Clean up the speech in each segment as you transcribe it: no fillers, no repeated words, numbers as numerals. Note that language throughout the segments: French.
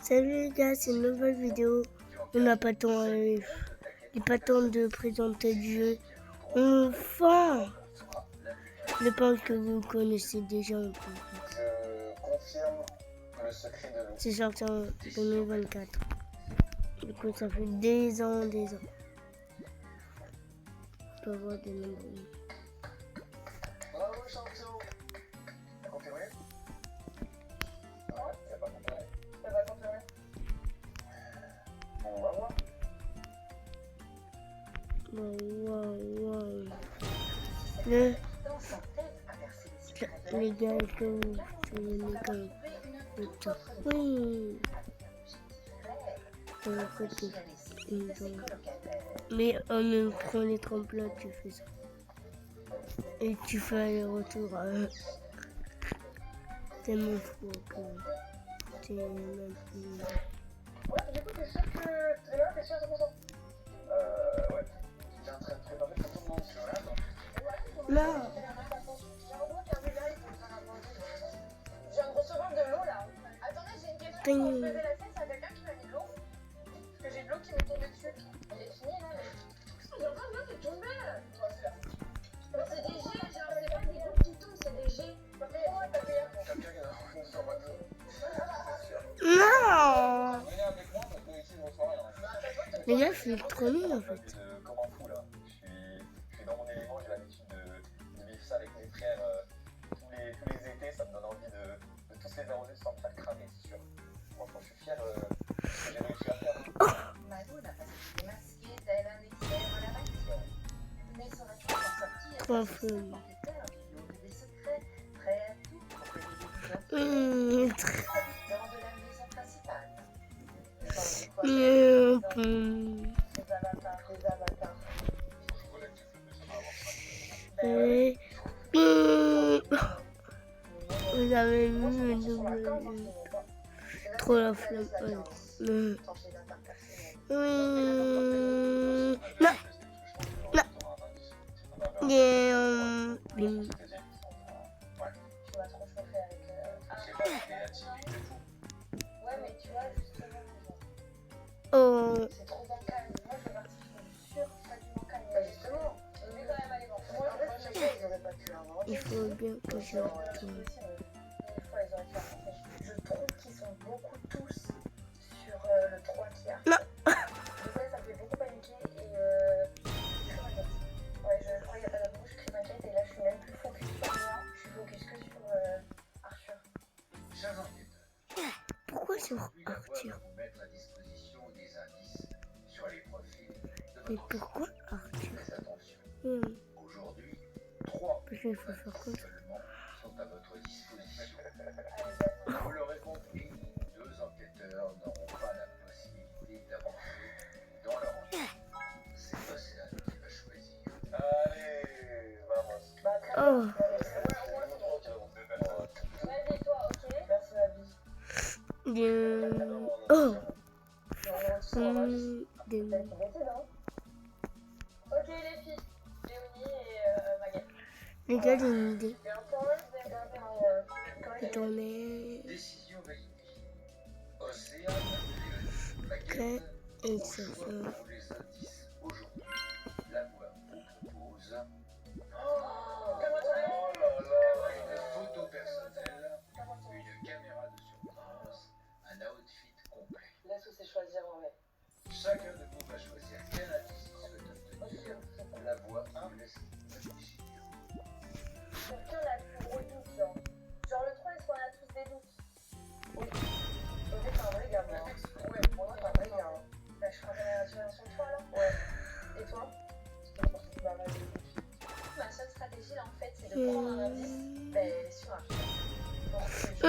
Salut les gars, c'est une nouvelle vidéo. On n'a pas temps, il n'est pas temps de présenter le jeu. Enfin, je pense que vous connaissez déjà un peu. C'est sorti en 2024. Du coup, ça fait des ans. On peut voir des nombres. Bravo champion. T'as confirmé? Ouais, t'as pas confirmé. T'as pas confirmé? Bon, on va voir. Wow. Les gars, est-ce que vous souvenez comme le temps? Oui. De l'autre côté. Mais en même prend les tremplins, tu fais ça. Et tu fais aller-retour. Tellement fou que t'es même plus... Ouais, du coup, t'es sûr que t'es là? T'es sûr à 100%? Ouais. T'es en train de préparer pour ton monde, tu vois? Non. Je viens de recevoir de l'eau là. Attendez, j'ai une question. Quand je faisais la sieste, il y a quelqu'un qui m'a mis de l'eau. Parce que j'ai de l'eau qui m'est tombée dessus. Il est fini là, mais. Il y a pas de l'eau qui est tombée. Mais c'est des jets, genre, c'est pas des gouttes qui tombent, c'est des jets. Non. Les gars, je suis trop nul en fait. Comme un fou là. Je suis dans mon élément, j'ai l'habitude de vivre ça avec mes frères tous les étés, ça me donne envie de tous les arroser sans me faire cramer, c'est sûr. Franchement, je suis fier de ce que j'ai réussi à faire. Manon n'a pas été masquée tel un expert en la matière. Mais son action est sortie à Trop sa fun. enquêteur qui ouvre des secrets, prêt à tout pour que les étudiants dans de la maison principale. Des avatars. Vous avez vu le double. Trop la flemme. Non. Tu vas trop chauffer avec. Ouais, mais tu vois, justement, Oh. c'est trop bancal. Moi, je fais partie, je suis sûre, pas du bancal. Bah, justement, on est quand même allé voir. Moi, en fait, je sais pas, ils auraient pas pu l'inventer. Il faut bien que je retourne. Des fois, ils auraient pu l'inventer. Je trouve qu'ils sont beaucoup tous sur le 3 qui a. Non. Du coup, ça me fait beaucoup paniquer et crime inquiète. Ouais, je crois qu'il n'y a pas de bouche, crime inquiète, et là, je suis même plus focus sur moi. Je suis focus que sur Arthur. Chers enquêteurs, Pourquoi sur aujourd'hui, la voix Arthur? va vous mettre à disposition des indices sur les profils de Mais votre pourquoi Arthur? Faites attention. Aujourd'hui, 3 Parce qu'il faut faire quoi? seulement sont à votre disposition. Vous l'aurez compris, 2 enquêteurs n'auront pas la possibilité d'avancer dans leur enquête. C'est Océane qui va choisir. Allez, vamos. Bah, très Oh. bien. Vas-y, toi, ok? Merci, ma vie. Oh. Ok, les filles. Léonie et Magali. Les gars, j'ai une idée. Et un point, je vais regarder en Tourner. Décision validée. Océane, Léonie, Maguette, Et au ça choix fait. pour les indices aujourd'hui. La voix vous propose une photo personnelle, une caméra de surveillance, un outfit complet. Laisse-nous choisir en vrai. Chacun de vous va choisir quel indice il souhaite obtenir. La voix vous laisse réfléchir. Sur qui on a le plus gros doute, genre? Genre le 3, est-ce qu'on a tous des doutes? Oui. Ok, c'est un vrai gars, moi. Ouais, pour moi, c'est un vrai gars. Bah, je ferai la révélation de toi, là. Ouais. Et toi? Bah, vas-y. Ma seule stratégie, là, en fait, c'est de prendre un indice sur un film. Pour que je cherche à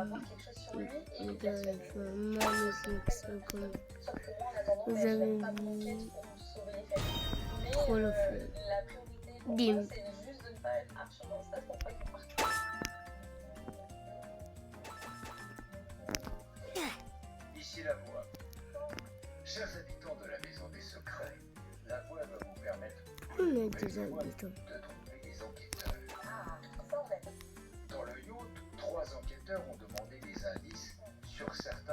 avoir quelque chose sur lui et Les le gars, persuader. je vais magnifique ça comme. Sauf que moi, en attendant, Vous je avez fais pas de vu enquête pour me sauver les fesses. Mais trop le fun. la priorité pour Dim. moi, c'est juste de ne pas être archi dans le stade pour pas qu'il parte. Ici la voix. Chers habitants de la maison des secrets, la voix va vous permettre On est des habitants. de trouver les enquêteurs. Ah, ça en fait. Dans le yacht, 3 enquêteurs ont demandé des indices sur certains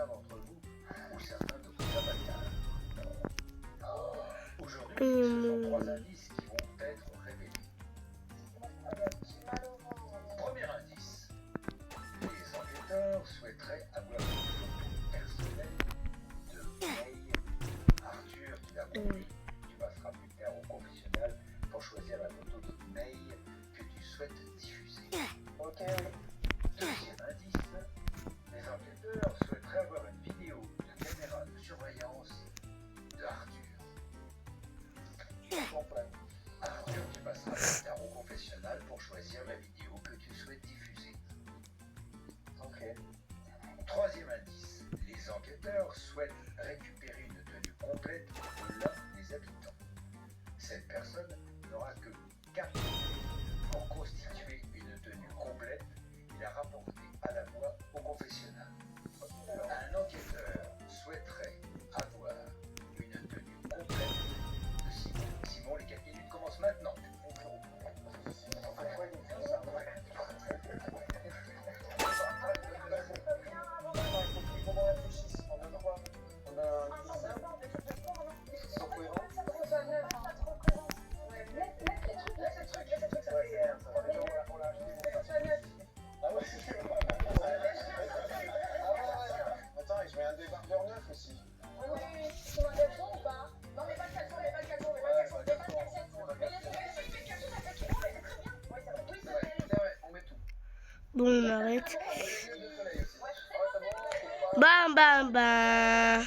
enquêteur souhaiterait avoir une photo personnelle de May. Arthur, tu l'as compris, tu passeras plus tard au confessionnal pour choisir la photo de May que tu souhaites diffuser. Ok. Deuxième indice, les enquêteurs souhaiteraient avoir une vidéo de caméra de surveillance de Arthur. Arthur, tu passeras plus tard au confessionnal pour choisir la vidéo que tu souhaites diffuser. Ok. Troisième indice, les enquêteurs souhaitent récupérer une tenue complète de l'un des habitants. Cette personne n'aura que 4 minutes pour constituer une tenue complète et la rapporter à la voix au confessionnal. Un enquêteur souhaiterait avoir une tenue complète de Simon. Simon, les 4 minutes commencent maintenant. Bon, on arrête. Bam, bam, bam.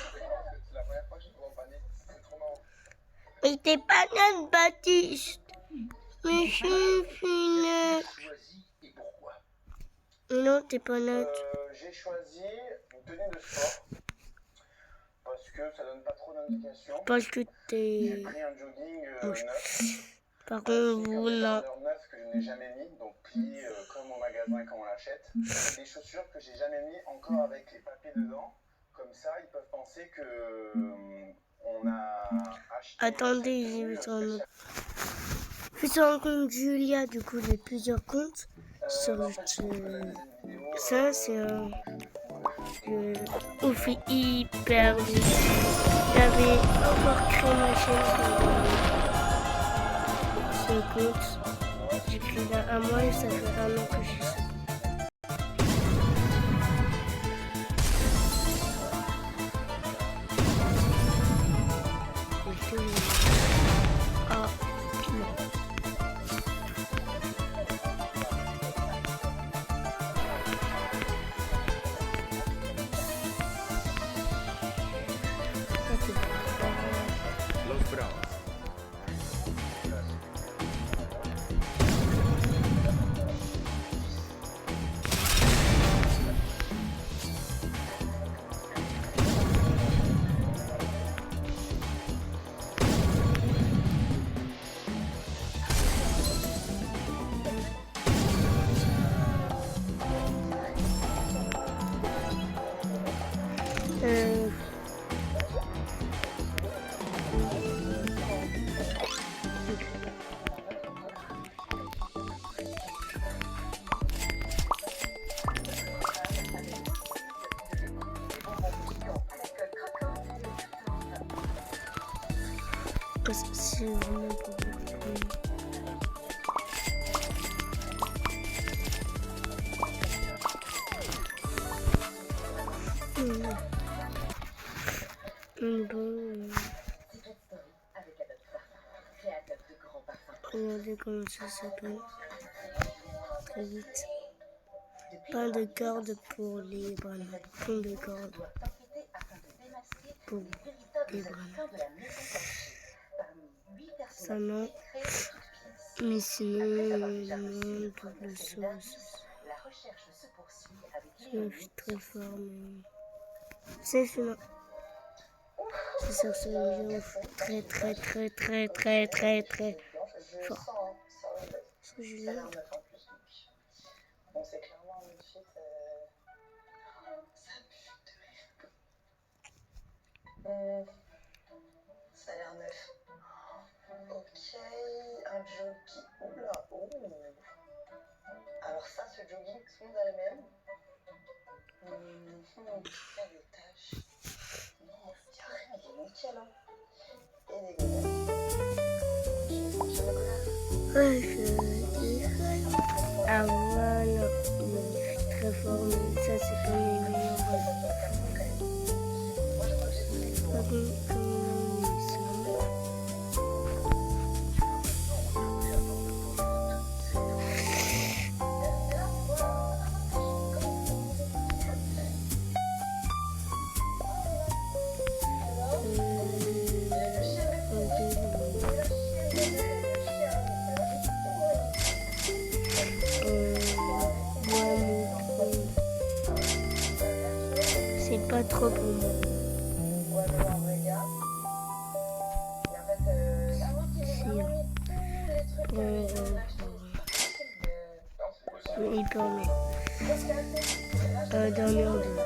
Mais t'es pas notre Baptiste. Mais je suis fine. Non, t'es pas notre. J'ai choisi une tenue de sport parce que ça donne pas trop d'indications. Parce que J'ai t'es... pris un jogging Moche. neuf. Par contre, vous, non. Neuf que je n'ai jamais mis, donc plié comme au magasin quand on l'achète. Des chaussures que j'ai jamais mis encore avec les papiers dedans. Comme ça, ils peuvent penser que on a acheté. Attendez, je vais sur un compte Julia, du coup, j'ai plusieurs comptes. Sur ça, c'est un... Ouf, hyper vite. J'avais encore créé ma chaîne sur ce compte. J'ai créé là un mois et ça fait un an que je suis sur. Ah, non. Los Bravos. Parce que c'est vraiment pas beaucoup. Bon, regardez comment ça s'appelle. Très vite. Pain de corde pour les bananes. Pain de corde pour les bananes. Ça non. Mais sinon, non, double sauce. Je suis très fort, mais... C'est celui-là. C'est ça, c'est une vidéo très fort. C'est Julien. Bon, c'est clairement un outfit. Ça a l'air neuf. Ok, un jogging. Oula, oh. Alors ça, ce jogging, tout le monde a le même. Il y a des taches. Non, il n'y a rien, il est nickel. Hein. Et des godasses. Ah voilà, il est très fort, mais ça c'est pas mes meilleurs balles. Moi, je crois que j'ai pris Par contre, comme on a mis ça, c'est pas trop pour moi. Ouais, mais en vrai, gars. Et en fait, Il permet. Dernière deux.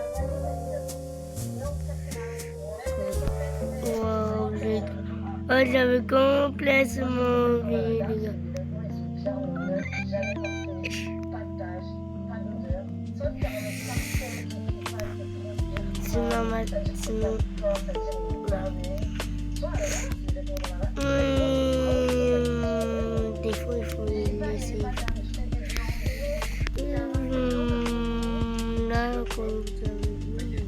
Wow, j'avais complètement oublié, les gars. C'est normal, sinon... Des fois, il faut les laisser. Là, comme vous avez vu,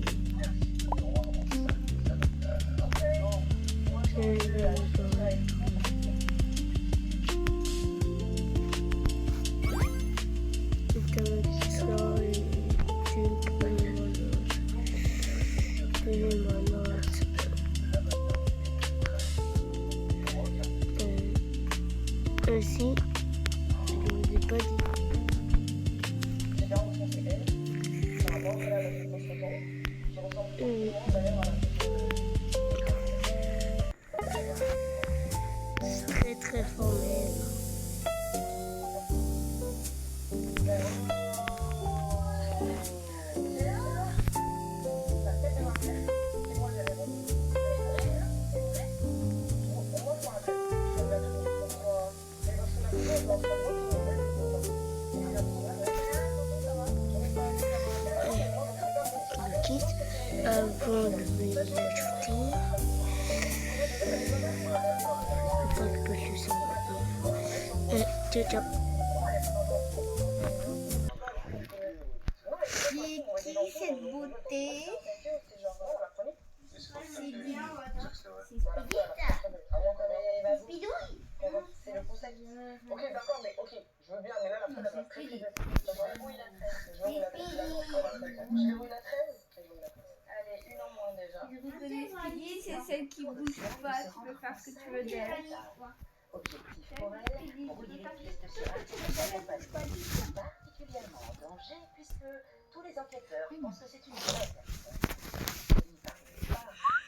aussi, je ne vous ai pas dit. Très très formel. Avant de l'ajouter, ciao. C'est qui cette beauté? C'est bien, c'est Spidouille. C'est le conseil. Ok, d'accord, mais ok, je veux bien, mais là, la preuve, elle va très vite. Je verrouille la 13. Je verrouille la 13. Allez, une en moins déjà. Je reconnais Speedy, c'est celle qui bouge pas. Tu peux faire ce que tu veux d'elle. Objectif pour elle, brouiller les pistes sur un type particulièrement en danger puisque tous les enquêteurs pensent que c'est une vraie personne. Elle n'y parvient pas,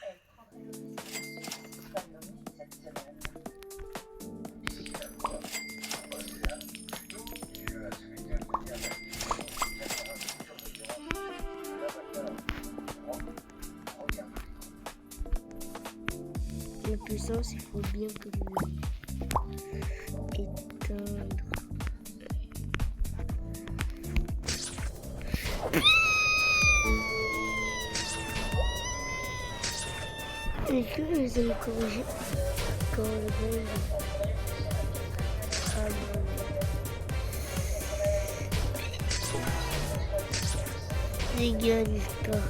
elle prendrait le risque de se nommer cette semaine. La puissance, il faut bien que vous éteindre. Est-ce que vous avez corrigé quand le bon? Ah bon. Les gars, j'espère.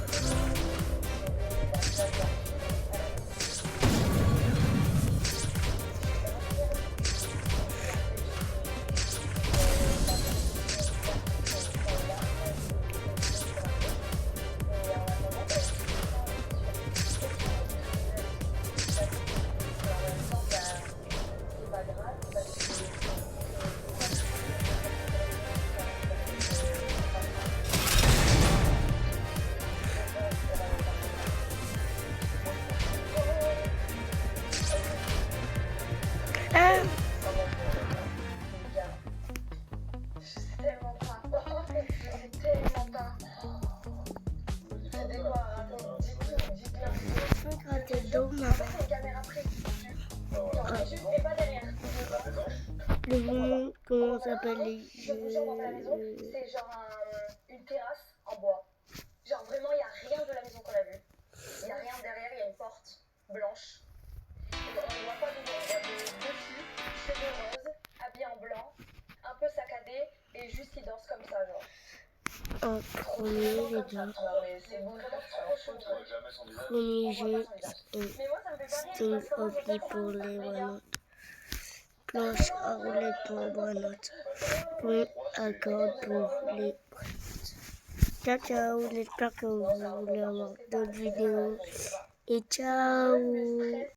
Le monde, comment ça s'appelle les Je vous en à la maison, c'est genre une terrasse en bois. Genre vraiment, il n'y a rien de la maison qu'on a vue. Il n'y a rien derrière, il y a une porte blanche. Et on ne voit pas de nom, on voit dessus, cheveux roses, habillé en blanc, un peu saccadé et juste il danse comme ça, genre. En premier, les gars. Non, mais c'est bon, Premier jeu est Sting of Tea pour les Wanotes. Planche à rouler pour Wanotes. Point à corde pour les Wanotes. Ciao, ciao. J'espère que vous voulez avoir d'autres vidéos. Et ciao.